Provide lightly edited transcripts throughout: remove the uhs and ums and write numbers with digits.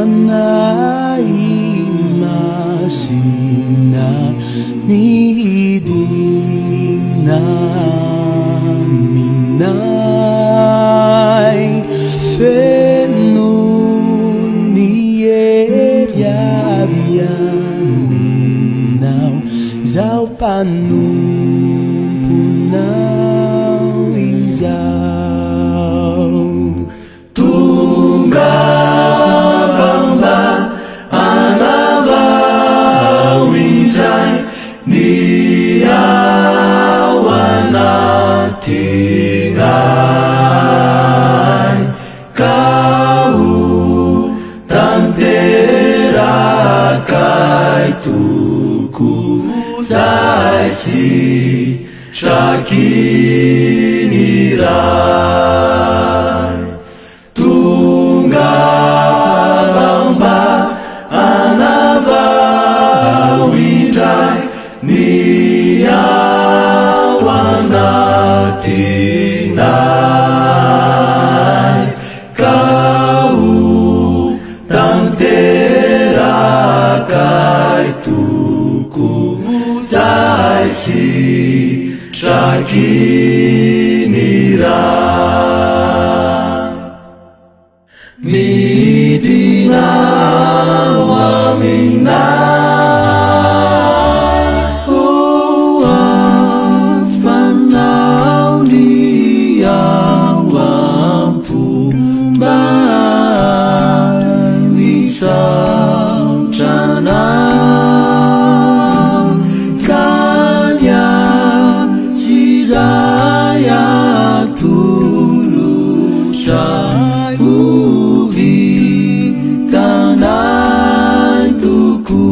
anay masina niding naminay feno niyeryavian minaw zao panumpunaw izao tunga vamba anavawindray niawanatinay kau tanterakai tuku zay sitrakiniray tunga vamba anavawindray niawanatinay kau tanterakai tuku zay sitrakiniray midinaw aminay afanaw niawampumay wisautrana kanya sizaya tulutray kanay tuku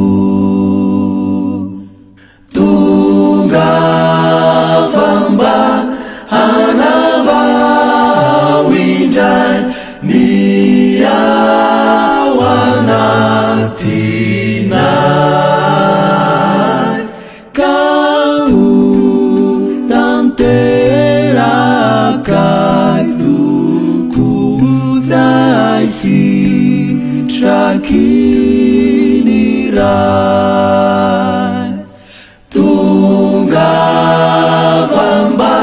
tunga vamba anavawindray niawanatinay kau tanterakai tuku zay sitrakiniray tunga vamba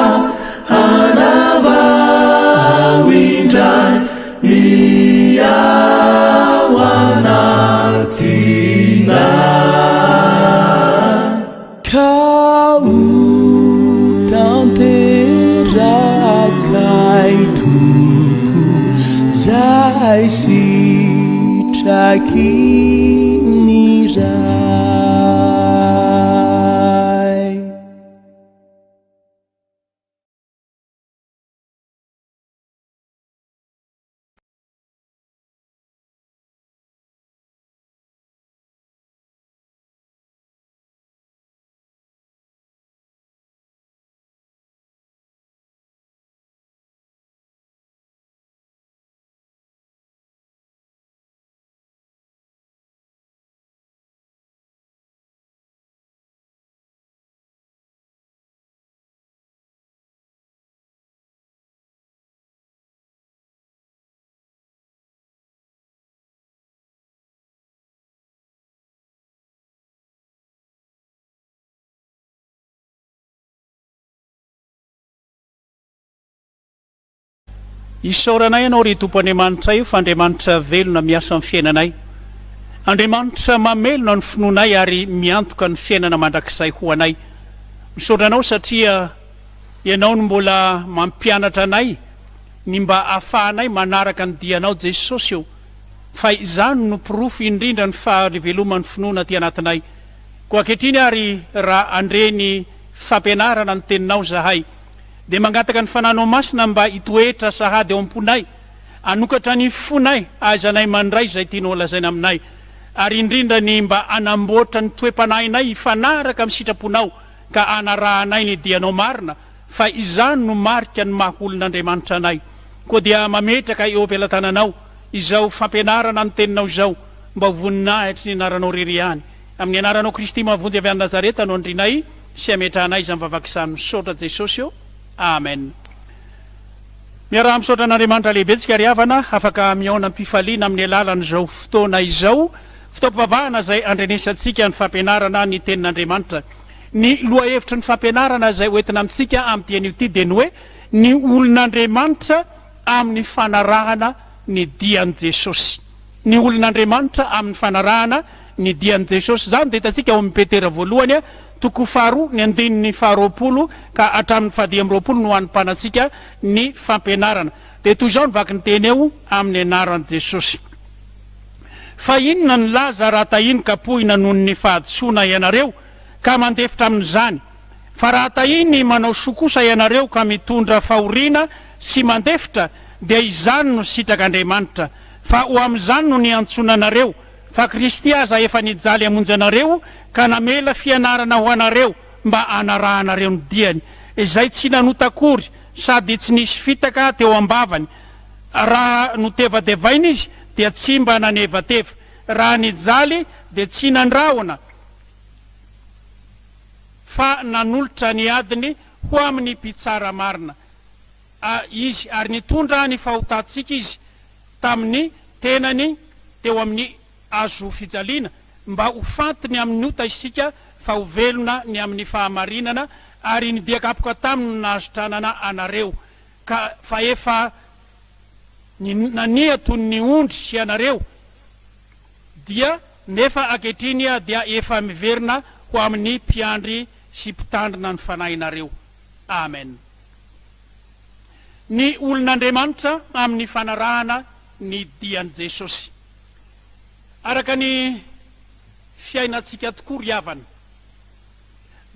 anavawindray niawanatinay kau tanterakai tuku zay sitrakiniray. Isaoranay ianao ry Tompo Andriamanitra io fa Andriamanitra velona miasa amin'ny fiainanay. Andriamanitra mamelona ny finoanay ary miantoka ny fiainana mandrakizay ho anay. Misaotra anao satria ianao no mbola mampianatra anay ny mba ahafahanay manaraka ny dianao Jesosy io. Fa izany no pirofo indrindra ny fahaveloman'ny finoana aty anatinay. Koa ankehitriny ary raha andreny fampianarana ny teninao zahay, dia mangataka ny fananao masina mba hitoetra sahady ao am-ponay, anokatra ny fonay aizanay mandray izay tianao lazaina aminay, ary indrindra ny mba anamboatra ny toe-panahinay hifanaraka amin'ny sitraponao ka anarahanay ny dianao marina, fa izany no marika ny mahaolon'Andriamanitra anay. Koa dia mametraka eo am-pelatananao izao fampianarana ny teninao izao, mba voninahitry ny anaranao rery ihany. Amin'ny anaranao Kristy mahavonjy avy any Nazareta no andrinay sy ametrahanay izany vavaka izany, misaotra Jesosy io. Amen. miara misaotra an'andriamanitra lehibe tsika ry havana afaka miaona ampifaliana amin'ny alalan'izao fotoana izao fitaom-pivavahana zay andrenesantsika ny fampianarana ny tenin'andriamanitra ny loha hevitry ny fampianarana zay hoentina amintsika amin'ny dian'io ty dia ny hoe ny olon'andriamanitra amin'ny fanarahana ny dian'i jesosy ny olon'andriamanitra amin'ny fanarahana ny dian'i jesosy zany dia hitantsika ao amin'ny petera voalohany a toko faharoa ny andininy faharoapolo ka hatramin'ny fahadimy amby roapolo no hanim-panatsika ny fampianarana dia toy izao ny vaky ny teny eo amin'ny anaran'i jesosy fa inona ny laza raha tahiny kapohina noho ny fahadisoana ianareo ka mandefitra amin'izany fa raha tahiny manao sokosa ianareo ka mitondra fahoriana sy mandefitra dia izany no sitrak'andriamanitra fa ho amin'izany no niantsonanareo fa Kristy aza efa nijaly amonjy anareo ka namela fianarana ho anareo mba anarahanareo ny diany izay tsy nanotakory sady tsy nisy fitaka teo ambavany raha notevadevaina izy dia tsy mba nanevateva raha nijaly dia tsy nandrahona fa nanolotra ny adiny ho amin'ny mpitsara marina izy ary nitondra ny fahotantsika izy tamin'ny tenany teo amin'ny azo fijaliana mba ho fantiny amin'ny ota isika fa ho velona ny amin'ny fahamarinana ary nidiakapoka taminy nahazotranana anareo ka fa efa nania tony ny ondry sy anareo dia nefa ankehitriny dia efa miverina ho amin'ny mpiandry sy mpitandrina ny fanahinareo amen ny olon'andriamanitra amin'ny fanarahana ny dian'i jesosy araka ny fiainantsika tokoa ry havana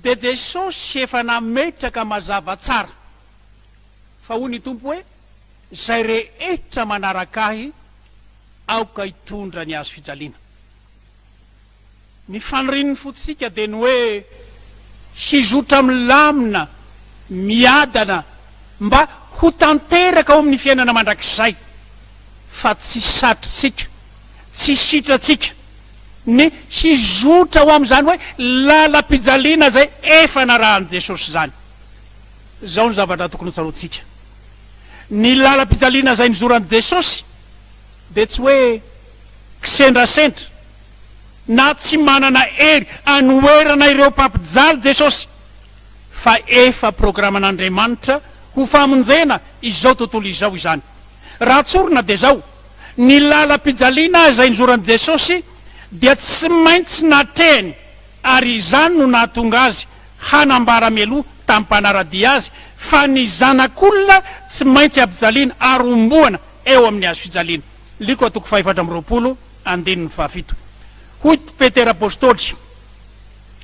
dia jesosy efa nametraka mazava tsara fa hoy ny tompo hoe zay rehetra manaraka ahy aoka hitondra ny azo fijaliana ny fanorin'ny fotsika dia ny hoe hizotra milamina miadana mba ho tanteraka ao amin'ny fiainana mandrakizay fa tsy satritsika tsy sitratsika ny hizotra ho amin'izany hoe lalam-pijaliana zay efa narahan'i jesosy zany zao ny zavatra tokony tsaroantsika ny lalam-pijaliana zay nizoran'i jesosy dia tsy hoe kisendrasendra na tsy manana hery anoerana ireo mpampijaly jesosy fa efa programan'andriamanitra ho famonjena izao tontolo izao izany raha tsorona dia zao ny lalam-pijaliana zay nizoran'i jesosy dia tsy maintsy natrehany ary izany no nahatonga azy hanambara meloha tamin'ny mpanaradia azy fa ny zanak'olona tsy maintsy ampijaliana ary omboana eo amin'ny azo fijaliana liko atoko fahefatra amby roapolo andininy fahafito hoy petera apôstôly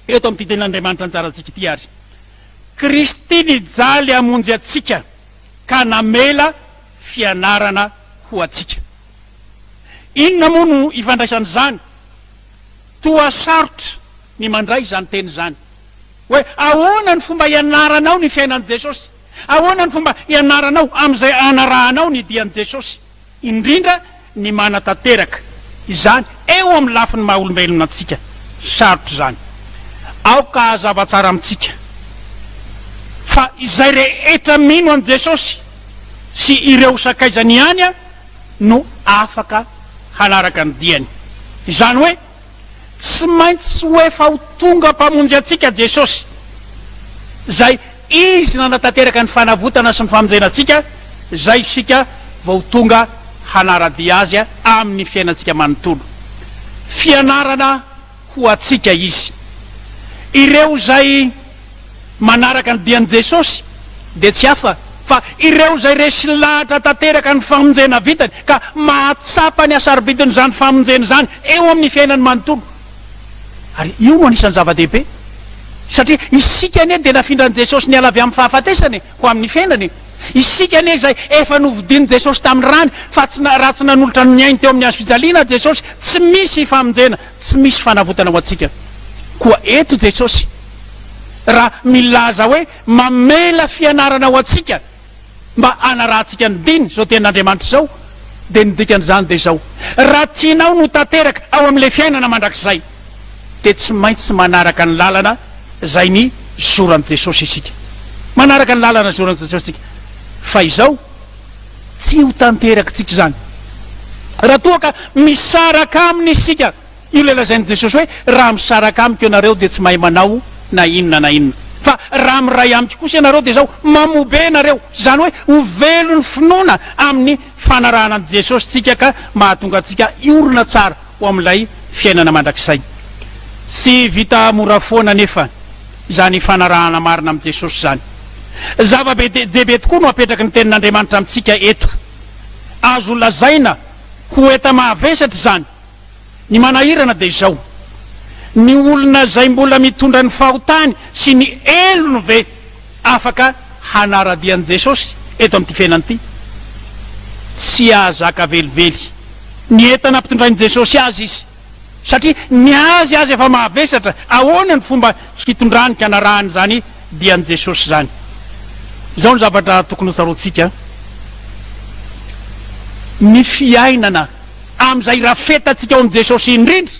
eto amin'ity tenin'andriamanitra anjarantsika ity ary Kristy nijaly amonjy atsika ka namela fianarana ho atsika inona moa no ifandraisan'izany toa sarotra ny mandray zany teny zany hoe ahoana ny fomba ianaranao ny fiainan'i jesosy ahoana ny fomba ianaranao amin'izay anarahanao ny dian'i jesosy indrindra ny manatanteraka izany eo amin'ny lafiny maha olombelona antsika sarotra zany aoka hazavatsara amintsika fa izay rehetra mino an' jesosy sy ireo sakaizany ihany a no afaka hanaraka ny diany izany hoe tsy maintsy ho efa ho tonga mpamonjy atsika jesosy zay izy nanatanteraka ny fanavotana sy ny famonjena atsika zay isika vao tonga hanaradia azy a amin'ny fiainantsika manontolo fianarana ho atsika izy ireo zay manaraka ny dian'i jesosy dia tsy hafa fa ireo zay resy lahatra tanteraka ny famonjena vitany ka mahatsapa ny asarobidiny zany famonjena zany eo amin'ny fiainany manontolo ary io no anisan'ny zava-dehibe satria isika anie dia nafindran'i jesosy ny ala avy amin'ny fahafatesany ho amin'ny fiainany isika anie zay efa novidin'i jesosy tamin'ny rany fa raha tsy nanolotra ny ainy teo amin'ny azo fijaliana jesosy tsy misy famonjena tsy misy fanavotana ho atsika koa eto jesosy raha milaza hoe mamela fianarana ho atsika mba anarahantsika ny diny zao tenin'andriamanitra zao dia nidikan'izany dia zao raha tianao no tanteraka ao amin'ilay fiainana mandrakizay dia tsy maintsy manaraka ny lalana zay ny zoran'i jesosy isika manaraka ny lalana zoran'i jesosy isika fa izao tsy ho tanteraka tsika zany raha toa ka misaraka aminy isika io le lazainy jesosy hoe raha misaraka amiko ianareo de tsy mahay manao na inona fa raha miray amiko kosa ianareo de zao mamobe ianareo zany hoe ho velo ny finoana amin'ny fanarahana an' jesosy tsika ka mahatonga atsika iorona tsara ho amin'ilay fiainana mandrakizay tsy vita mora foana nefa zany fanarahana marina am' jesosy zany zavabe dehibe tokoa no apetraky ny tenin'andriamanitra amitsika eto azo lazaina ho eta mahavesatra zany ny manahirana de izao ny olona zay mbola mitondra ny fahotany sy ny elony ve afaka hanaradian' jesosy eto am'ty fiainany ty tsy azaka velively ny entana ampitondrain' jesosy azy izy satria ny azy efa mahavesatra ahoana ny fomba hitondrany kanarahany zany dian' jesosy zany zao ny zavatra tokony hotsarotsika ny fiainana am'izay rafetatsika ao am' jesosy indrindra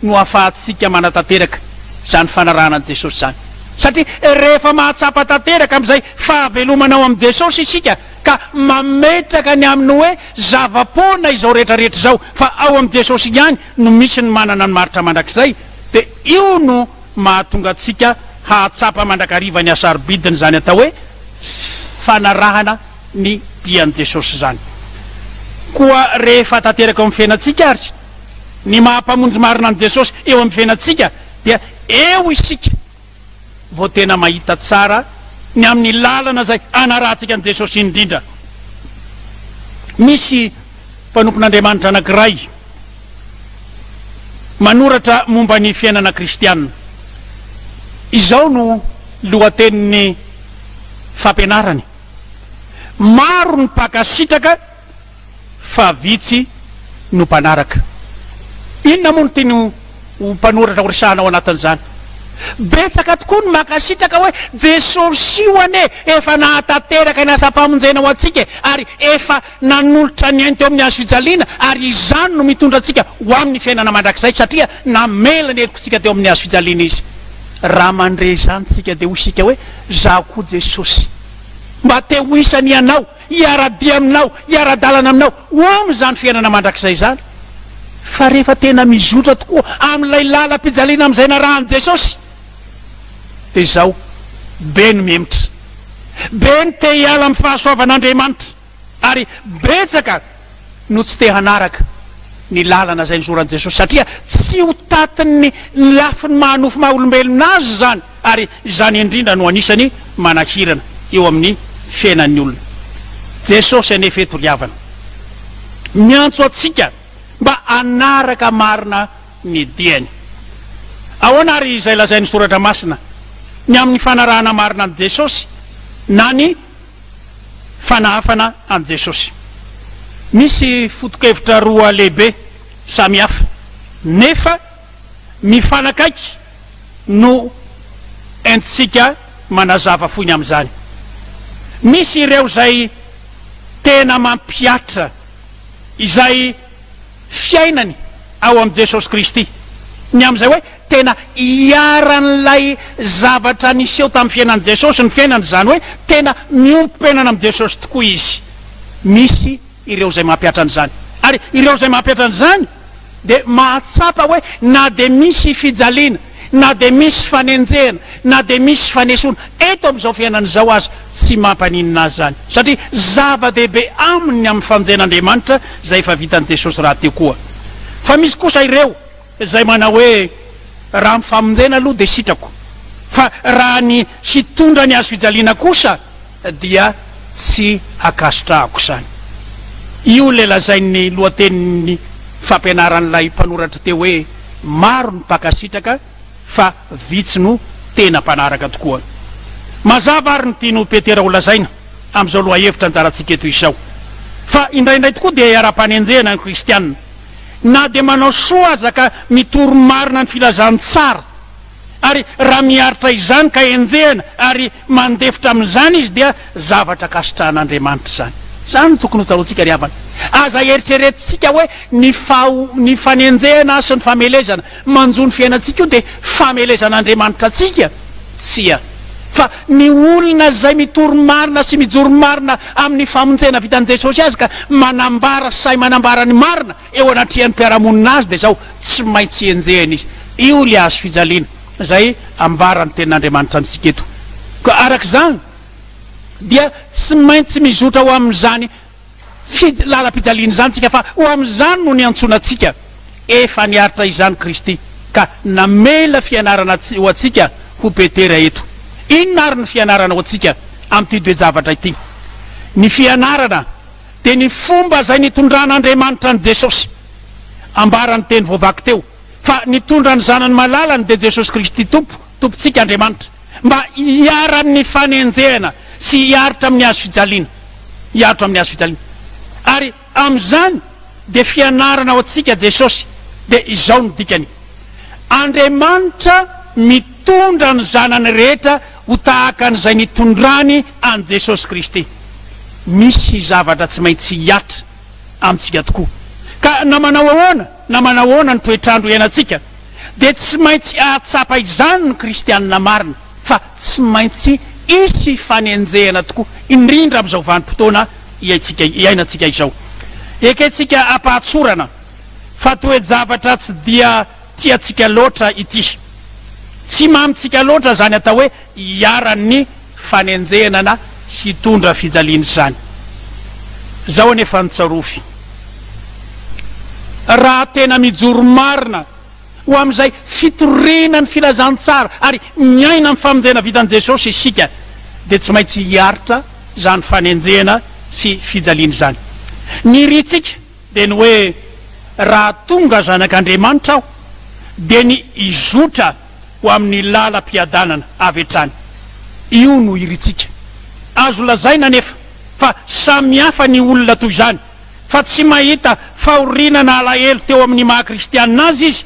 no afahatsika manatanteraka zany fanarahana an' jesosy zany satria rehefa mahatsapa tanteraka am'izay fahavelomanao am' jesosy isika ka mametraka ny aminy hoe zavapona izao rehetrarehetra zao fa ao am' jesosy ihany no misy ny manana ny maritra mandrakizay de io no mahatonga atsika hahatsapa mandrakariva ny asarobidiny zany atao hoe fanarahana ny dian' jesosy zany koa rehefa tanteraka eo am'ny fiainatsika ary ny mahampamonjy marina an' jesosy eo am'ny fiainatsika dia eo isika vo tena mahita tsara ny amin'ny lalana zay anarahantsika an' jesosy indrindra misy mpanompon'andriamanitra anankiray manoratra momba ny fiainana kristianina izao no lohateniny fampianarany maro ny mpakasitraka fa vitsy no mpanaraka inona moa no tiany ho mpanoratra ho resahana ao anatin'izany betsaka tokoa ny makasitraka hoe jesosy io ane efa nahatanteraka ny asa-pamonjena ho atsika ary efa nanolotra ny ainy teo amin'ny azo fijaliana ary izany no mitondra atsika ho amin'ny fiainana mandrakizay satria namela ny elikotsika teo amin'ny azo fijaliana izy raha mandre zany tsika de ho isika hoe zaho koa jesosy mba te ho isany ianao hiaradia aminao hiaradalana aminao ho am'izany fiainana mandrakizay zany fa rehefa tena mizotra tokoa am'ilay lala-pijaliana am'izay narahany jesosy de zao be no mihemitra be ny te hiala amin'ny fahasoavan'andriamanitra ary betsaka no tsy te hanaraka ny lalana zay nyzoran' jesosy satria tsy ho tatiny ny lafiny mahanofo maha olombelona azy zany ary zany indrindra no anisany manahirana eo amin'ny fiainan'ny olona jesosy anefa eto riavana miantso atsika mba anaraka marina ny diany ahoana ary izay lazain'ny soratra masina ny amin'ny fanarahana marina an' jesosy na ny fanahafana an' jesosy misy foto-kevitra roa lehibe samy hafa nefa mifanakaiky no entsika manazava foiny am'izany misy ireo zay tena mampiatra izay fiainany ao am' jesosy kristy ny am'izay hoe tena iaran'lay zavatra niseo tamin'ny fiainan'i jesosy ny fiainany zany hoe tena miompi-penana am' jesosy tokoa izy misy ireo zay mampiatra an'izany ary ireo zay mampiatra an'izany de mahatsapa hoe na de misy fijaliana na de misy fanenjehana na de misy fanesona eto am'izao fiainany zao azy tsy mampaninina azy zany satria zava-dehibe aminy amin'ny famonjen'andriamanitra zay efa vitan'i jesosy raha teo koa fa misy kosa ireo zay manao hoe raha mifamonjena aloha de sitrako fa raha ny hitondra ny azo fijaliana kosa dia tsy akasotrahako zany io le lazain'ny lohateniny fampianaran'ilay mpanoratra teo hoe maro ny mpakasitraka fa vitsy no tena mpanaraka tokoa mazava ary ny tiano petera ho lazaina am'izao loha hevitra anjaratsika eto izao fa indraindray tokoa de ara-panenjehana ny kristianina na de manao soa aza ka mitoro marina ny filazany tsara ary raha miaritra izany ka enjehana ary mandefitra amin'izany izy dia zavatra kasitrahan'andriamanitra zany zany tokony ho tsarotsika ry havana aza eritreretitsika hoe ny fanenjehana sy ny famelezana manjo ny fiainatsika io de famelezan'andriamanitra atsika tsia fa ny olona zay mitoromarina sy mijoromarina amin'ny famonjena vitan'i Jesosy azy ka manambara say manambara ny marina eo anatrehan'ny mpiaramonina azy dia zao tsy maintsy enjehana izy. Io le azo fijaliana zay ambarany tenin'Andriamanitra amintsika eto. Ka arak'izany dia tsy maintsy mizotra ho amin'izany lalam-pijaliana izany tsika fa ho amin'izany no ny antsonantsika efa niaritra izany Kristy ka namela fianarana ho atsika ho Petera eto. Inona ary ny fianarana ho atsika amin'ity toe-javatra ity? Ny fianarana dia ny fomba zay nitondran'Andriamanitra ny Jesosy ambarany teny voavaky teo fa nitondra ny zanany malalany dia Jesosy Kristy tompontsika Andriamanitra mba hiaran'ny fanenjehana sy hiaritra amin'ny azo fijaliana, hiaritra amin'ny azo fijaliana. Ary amin'izany dia fianarana ho atsika Jesosy dia izao no dikany: Andriamanitra mitondra ny zanany rehetra ho tahaka an'izay nitondrany an' Jesosy Kristy. Misy zavatra tsy maintsy hiatra amintsika tokoa. Ka na manao ahoana ny toetrandro iainantsika dia tsy maintsy ahatsapa izany ny kristianina marina fa tsy maintsy isy fanenjehana tokoa indrindra amin'izao vanim-potoana iainantsika izao. Ekentsika ampahatsorana fa toe-javatra tsy dia tiantsika loatra ity, tsy mamitsika loatra zany atao hoe hiaran'ny fanenjehana na hitondra fijaliana zany. Zao anefa nitsarofy raha tena mijoro marina ho amin'izay fitorena ny filazantsara ary miaina amin'ny famonjena vitan'i Jesosy isika dia tsy maintsy hiaritra zany fanenjehana sy fijaliana zany. Ny ritsika dia ny hoe raha tonga zanak'Andriamanitra aho dia ny izotra ho amin'ny lalam-piadanana avy hatrany. Io no iritsika. Azo lazaina nefa fa samihafa ny olona toy izany fa tsy mahita fahorinana alahelo teo amin'ny maha-kristianina azy izy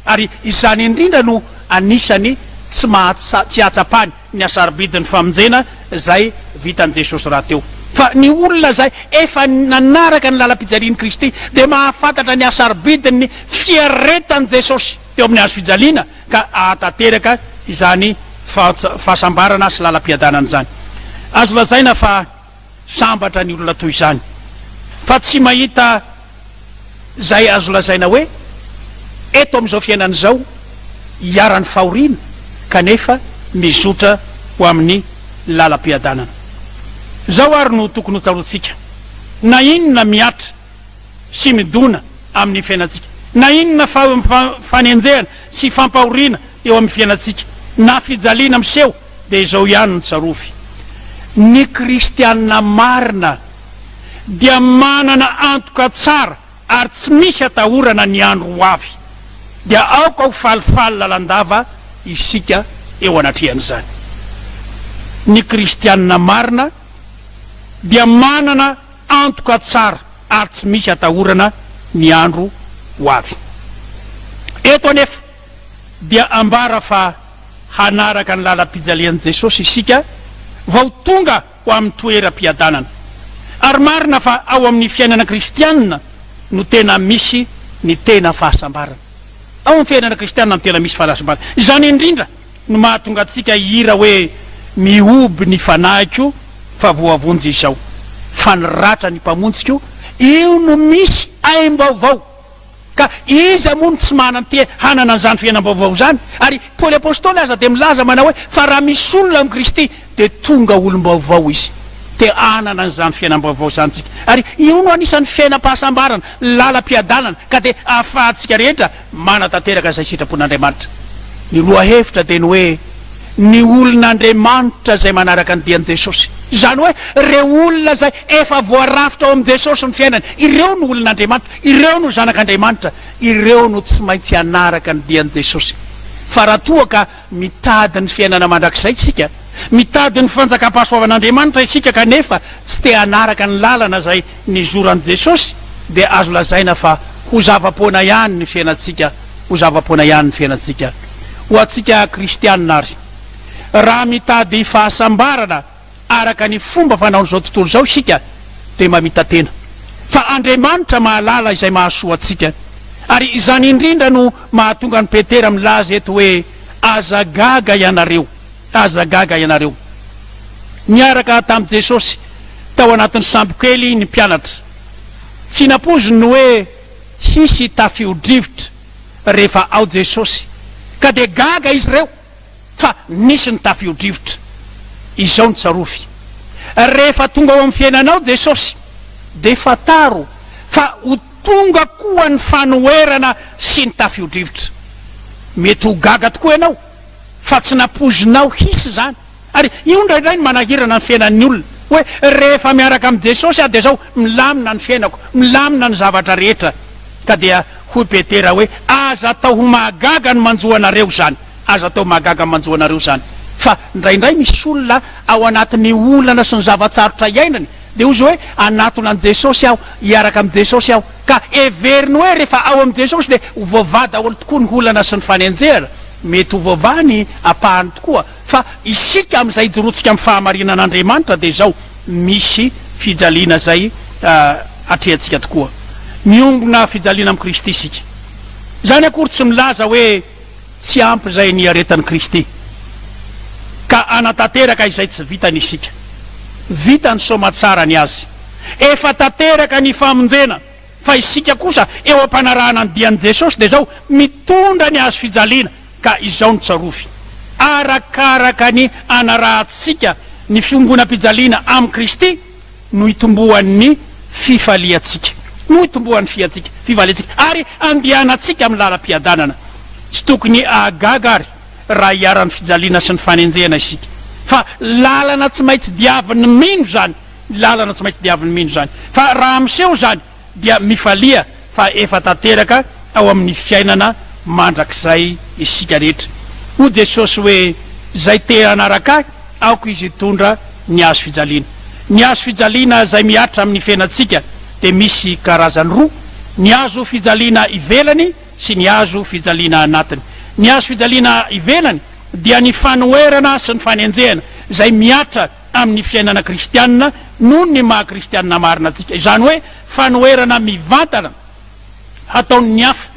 ary izany indrindra no anisany tsy atsapany ny asaribidiny famonjena zay vitan'i Jesosy raha teo. Fa ny olona zay efa nanaraka ny lalam-pijalian'i Kristy dia mahafantatra ny asaribidiny fiaretan'i Jesosy teo amin'ny azo fijaliana ka ahatateraka izany fahasambarana sy lalam-piadanana zany. Azo lazaina fa sambatra ny olona toy izany fa tsy mahita zay azo lazaina hoe eto amin'izao fiainana izao hiaran'ny fahoriana kanefa mizotra ho amin'ny lalam-piadanana. Zao ary no tokony ho tsarotsika. Na inona miatra sy midona amin'ny fiainantsika, na inona fanenjehana sy fampahoriana eo amin'ny fiainantsika na fijaliana miseho dia izao ihany no tsarofy: ny kristianina marina dia manana antoka tsara ary tsy misy atahorana ny andro ho avy, dia aoka ho falifaly lalandava isika eo anatrehan'izany. Ny kristianina marina dia manana antoka tsara ary tsy misy atahorana ny andro ho avy. Eto anefa dia ambara fa hanaraka ny lalam-pijalian'i Jesosy isika vao tonga ho amin'ny toeram-piadanana. Ary marina fa ao amin'ny fiainana kristianina no tena misy ny tena fahasambarana. Ao amin'ny fiainana kristianina no tena misy fahasambarana. Izany indrindra no mahatonga atsika hira hoe mioby ny fanahiko fa voavonjy izao, fa niratra ny mpamonjiko io no misy aim-baovao. Ka iza moa no tsy manana ty hanana an'izany fiainam-baovao zany. Ary Paoly apôstôly aza dia milaza manao hoe fa raha misy olona amin'i Kristy dia tonga olom-baovao izy, dia anana an'izany fiainam-baovao zany tsika. Ary io no anisan'ny fiainam-pahasambarana, lalam-piadanana ka dia ahafahantsika rehetra manatanteraka izay sitrapon'Andriamanitra. Ny loha-hevitra dia ny hoe ny olon'Andriamanitra zay manaraka ny dian'i Jesosy, zany hoe reo olona zay efa voarafitra ao amin'ny Jesosy ny fiainany, ireo no olon'Andriamanitra, ireo no zanak'Andriamanitra, ireo no tsy maintsy hanaraka ny dian'i Jesosy. Fa raha toa ka mitady ny fiainana mandrakizay isika, mitady ny fanjakam-pahasoavan'Andriamanitra isika kanefa tsy te hanaraka ny lalana zay nizoran'i Jesosy, dia azo lazaina fa ho zava-poana ihany ny fiainantsika, ho zava-poana ihany ny fiainantsika. Ho atsika kristianina ary raha mitady fahasambarana araka ny fomba fanaon'izao tontolo izao isika dia mamita tena fa Andriamanitra mahalala izay mahasoa atsika. Ary izany indrindra no mahatonga ny Petera milaza eto hoe aza gaga ianareo aza gaga ianareo niaraka tamin'i Jesosy tao anatin'ny sambo kely ny mpianatra tsy napoziny hoe hisy tafiodrivotra rehefa ao Jesosy ka de gaga izy reo fa nisy ny tafiodrivotra izao ny tsarofy rehefa tonga ao amin'ny fiainanao Jesosy de fataro fa ho tonga koa ny fanoerana sy ny tafiodrivotra mety ho gaga tokoa ianao fa tsy napozinao hisy zany ary io ndraindray ny manahirana ny fiainan'ny olona hoe rehefa miaraka amin'ny Jesosy a de zao milamina ny fiainako milamina ny zavatra rehetra ka dia hoy Petera hoe aza atao ho mahagaga ny manjoanareo zany aza atao mahagaga ny manjoanareo zany fa ndraindray misy olona ao anatin'ny olana sy ny zavatsarotra iainany de ozy hoe anatona an Jesosy aho iaraka amin'ny Jesosy aho ka everiny hoe rehefa ao amin'ny Jesosy de hovava daholo tokoa ny olana sy ny fanenjera mety hovava ny apahany tokoa fa isika am'izay jorotsika amin'ny fahamarinan'Andriamanitra de zao misy fijaliana zay atrehantsika tokoa miombona fijaliana amin'ny Kristy isika zany akory tsy milaza hoe tsy ampy zay ny aretan'ny Kristy ka anatanteraka izay tsy vitany isika vitany somatsara ny azy efa tanteraka ny famonjena fa isika kosa eo ampanarahana ny dian'i Jesosy de zao mitondra ny azo fijaliana ka izao ny tsarofy arakaraka ny anarahantsika ny fiongona-pijaliana amin'ny Kristy no itomboan'ny fifaliatsika no itomboan'ny fifaliatsika ary andianatsika amin'ny lalam-piadanana tsy tokony agaga ary raha hiaran'ny fijaliana sy ny fanenjehana isika fa lalana tsy maintsy diavin'ny mino zany lalana tsy maintsy diavin'ny mino zany fa raha miseho zany dia mifalia fa efa tanteraka ao amin'ny fiainana mandrakizay isika rehetra ho Jesosy hoe zay te anaraka aoko izy hitondra ny azo fijaliana ny azo fijaliana zay miatra amin'ny fiainatsika de misy karazany roa ny azo fijaliana ivelany sy ny azo fijaliana anatiny ny azo fijaliana ivelany dia ny fanoerana sy ny fanenjehana zay miatra amin'ny fiainana kristianina noho ny maha kristianina marina atsika izany hoe fanoerana mivantana ataony hafa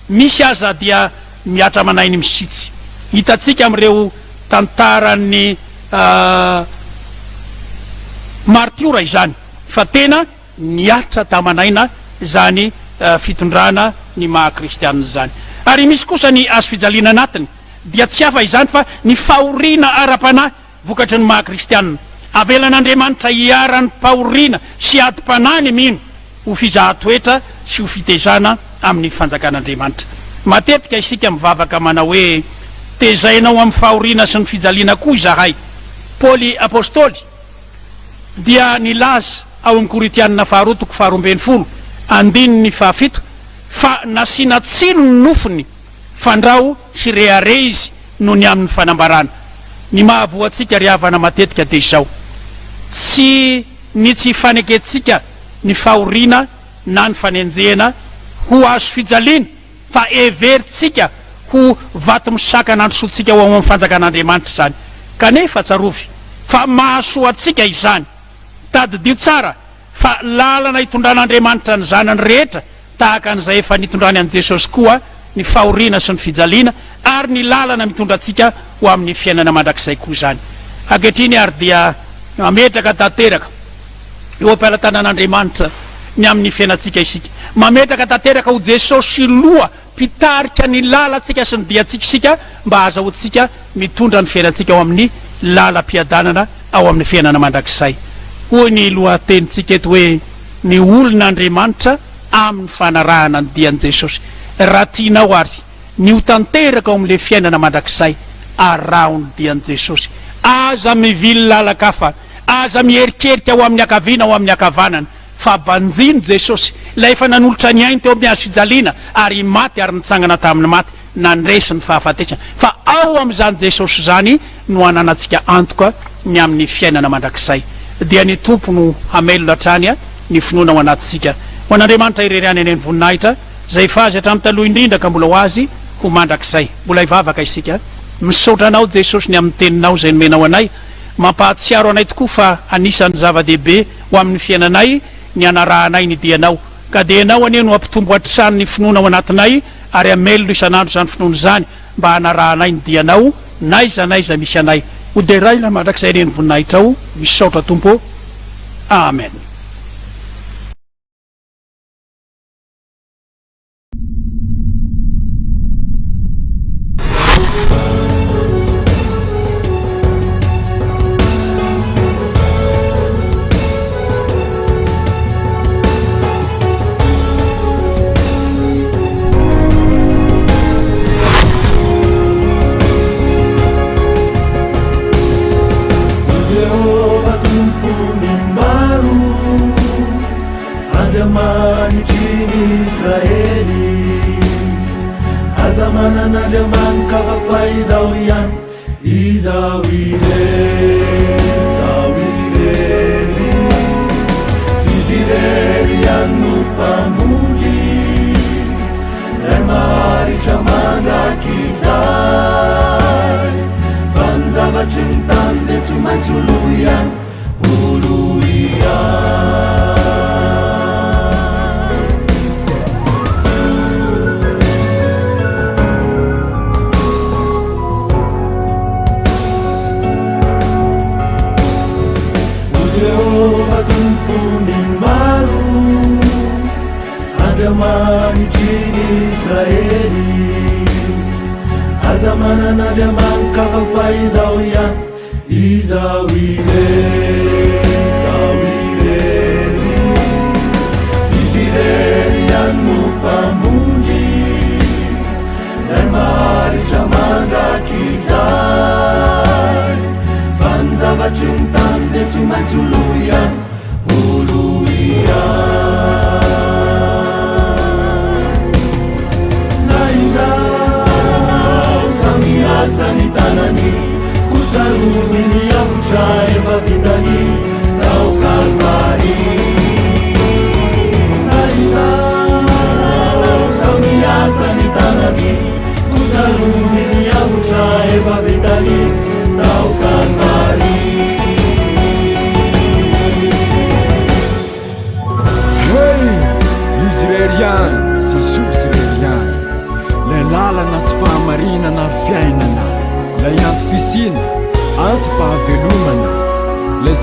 misy aza dia miatra manainy misitsy hitatsika am'ireo tantaran'ny martiora izany fa tena niatra tamanaina zany fitondrana ny maha kristianina zany ary misy kosa ny azo fijaliana anatiny dia tsy hafa izany fa ny fahoriana ara-panahy vokatry ny maha kristianina avelan'Andriamanitra hiaran'ny pahoriana sy adi-panahy ny mino ho fizahatoetra sy ho fitezana amin'ny fanjakan'Andriamanitra matetika isika mivavaka manao hoe tezainao amin'ny fahoriana sy ny fijaliana koa izahay Paoly apôstôly dia nilaza ao amin'ny Koritianina faharoa toko faharoambeny folo andininy fahafito fa nasiana tsilo ny nofony fandrao sy rehare izy noho ny amin'ny fanambarana ny mahavoatsika ry havana matetika de zao tsy ny tsy faneketsika ny fahoriana na ny fanenjehana ho azo fijaliana fa everitsika ho vato misaka nandrosotsika ho ao amin'ny fanjakan'Andriamanitra zany kanefa tsarovy fa mahasoatsika izany tadidio tsara fa lalana hitondran'Andriamanitra ny zanany rehetra tahaka an'izay efa nitondrany an' Jesosy koa ny fahoriana sy ny fijaliana ary ny lalana mitondratsika ho amin'ny fiainana mandrakizay koa zany ankehitriny ary dia mametraka tanteraka eo am-pialatanan'Andriamanitra ny amin'ny fiainatsika isika mametraka tanteraka ho Jesosy loha pitarika ny lalatsika sy ny diatsika isika mba azahoatsika mitondra ny fiainatsika ao amin'ny lalam-piadanana ao amin'ny fiainana mandrakizay hoy ny lohatenitsika eto hoe ny olon'Andriamanitra amin'ny fanarahana ny dian'i Jesosy raha tianao ary ny ho tanteraka ao amin'le fiainana mandrakizay araho ny dian'i Jesosy aza mivily lalakafa aza mierikerika ao amin'ny akaviana ao amin'ny akavanana fa banjino Jesosy la efa nanolotra ny ainy teo amin'ny azo fijaliana ary maty ary nitsangana tamin'ny maty nandresy ny fahafatesana fa ao amin'izany Jesosy zany no ananatsika antoka ny amin'ny fiainana mandrakizay dia ny tompo no hamelona trany ny finoana ao anatsika ho an'Andriamanitra ireryany eny voninahitra zay fazy hatramin'ny taloha indrindra ka mbola ho azy ho mandrakizay mbola hivavaka isika misaotra anao Jesosy ny amin'ny teninao zay nomenao anay mampahatsiaro anay tokoa fa anisan'ny zava-dehibe ho amin'ny fiainanay ny anarahanay ny dianao ka de anao anie no ampitombo atrany ny finoana ao anatinay ary amelona isan'andro zany finoana zany mba hanarahanay ny dianao naiza misy anay ho de raila mandrakizay reny voninahitra ao misy saotra tompo amen.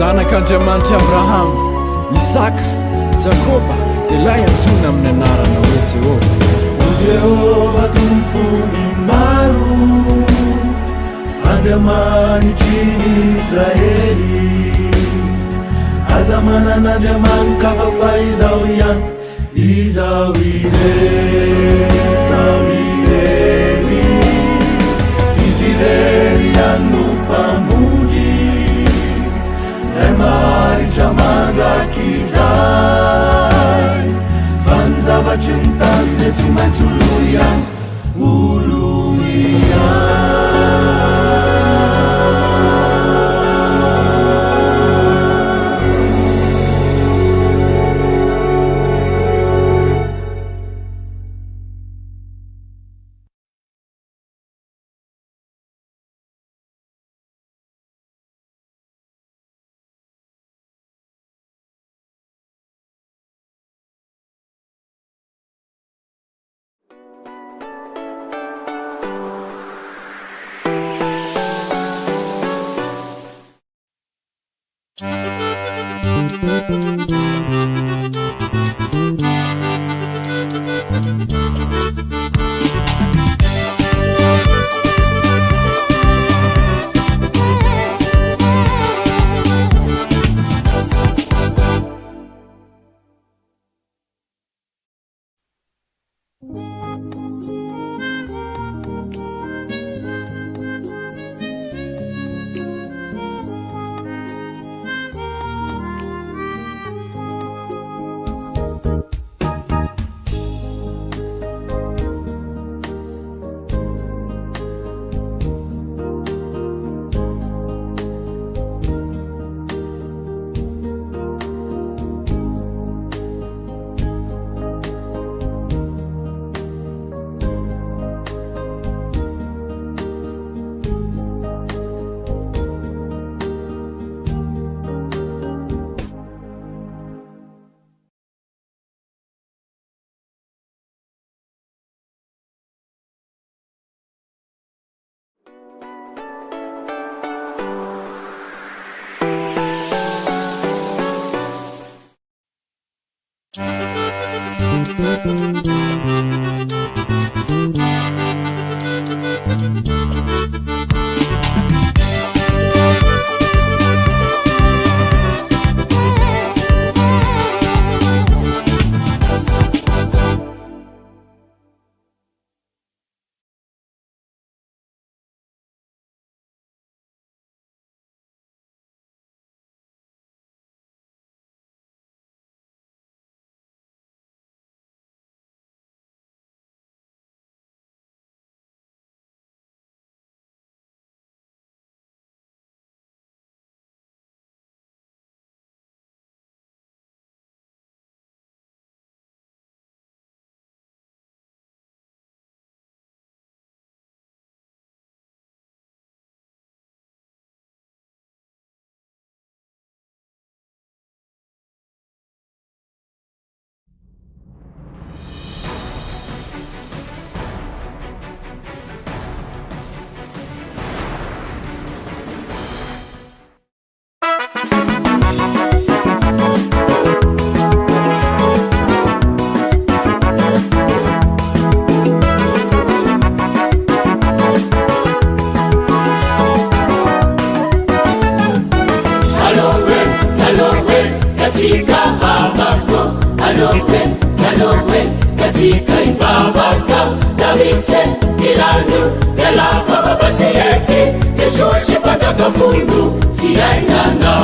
Zanak'Andriamanitra Abraham, Isaka, Jakoba, dia lay antsona amin'ny anarana hoe Jehova tompony maro, Andriamanitry ny Israely. Aza manan'Andriamanitra fa izao ihany, izao ireny, izy ireny ihany no mpamonjy. Maritra mandraky izay, fa ny zavatry ny tany dia tsy maintsy olo ihany, olo ihany. patakafundu fiainana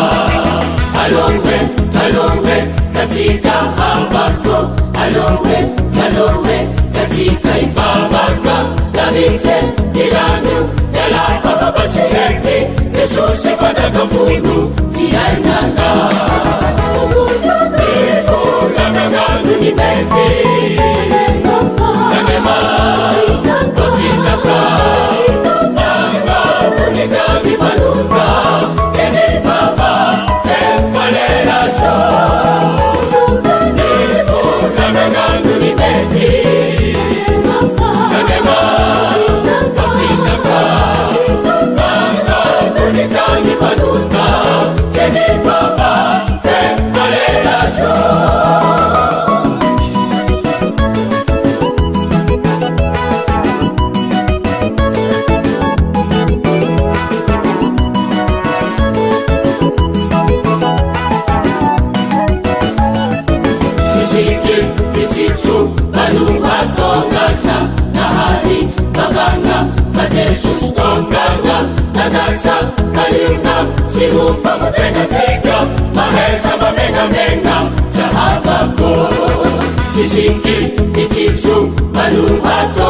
alowe katika habako alowe katika ipabaka davite ilanu yalapapapasiheke jesuse patakafundu fiainana ikolanganganu nimete kanema patikaka kami panuka kene baba temfalela so nipo kanangangu ni beti kanema patikaka manga kunikami panuka kene baba temfalela so Jesus tokanga nagatsa kalina siufa mutengateka maheza mamenga jahabako sisiki itichu manuhato